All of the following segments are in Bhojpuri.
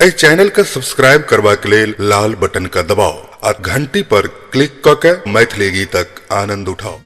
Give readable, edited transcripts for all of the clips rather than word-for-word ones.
ए चैनल का सब्सक्राइब करवा के लिए लाल बटन का दबाओ और घंटी पर क्लिक करके मैथिली गीतक आनंद उठाओ।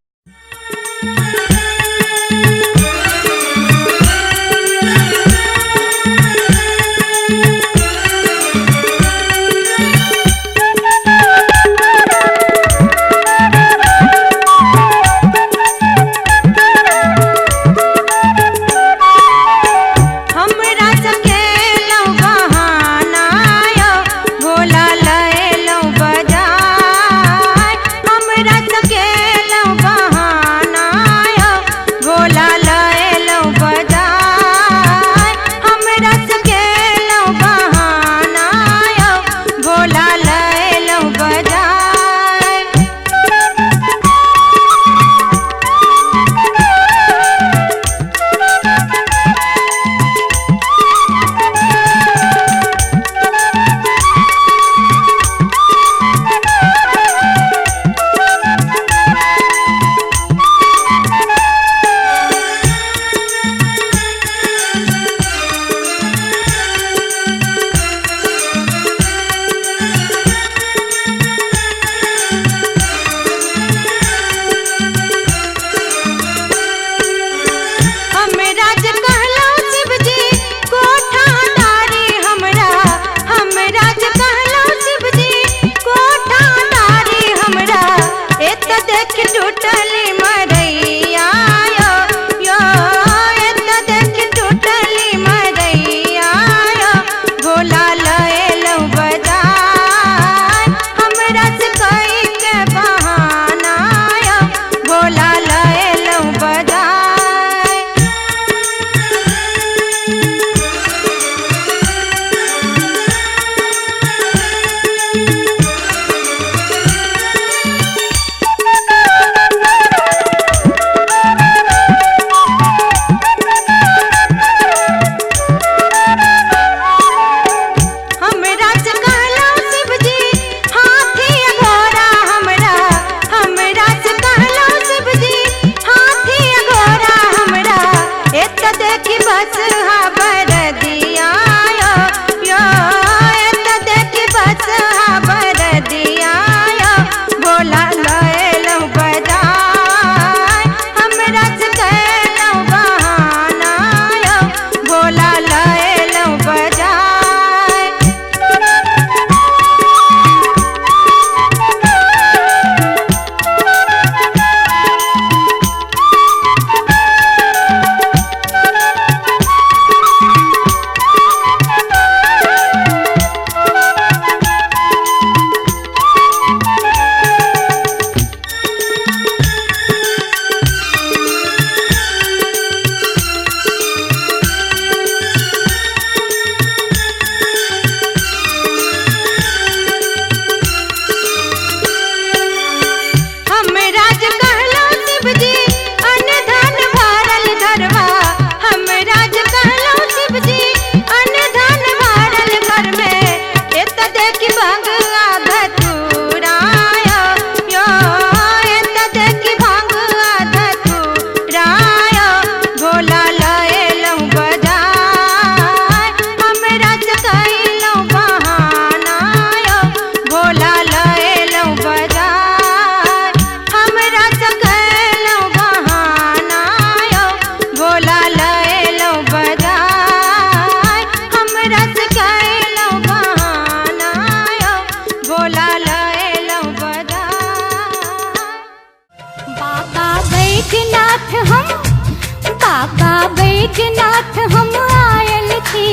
बैजनाथ हम आयल थी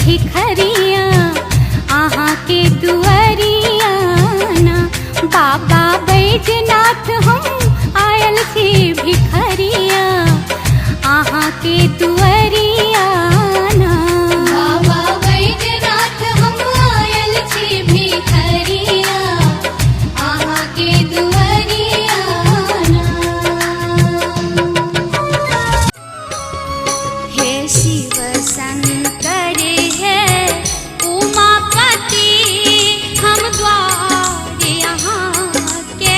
भिखरिया आहाँ के दुआरिया ना। बाबा बैजनाथ हम आयल थी भिखरिया आहाँ के दुआरिया ना। बाबा बैजनाथ हम आयल थी भिखरिया आहाँ के दुआरिया ना। हे शिव शंकर है उमापति हम द्वार यहाँ के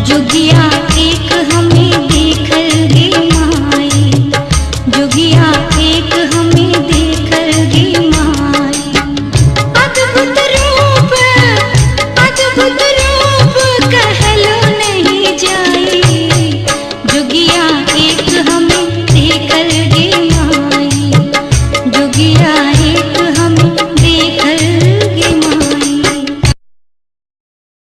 जोगिया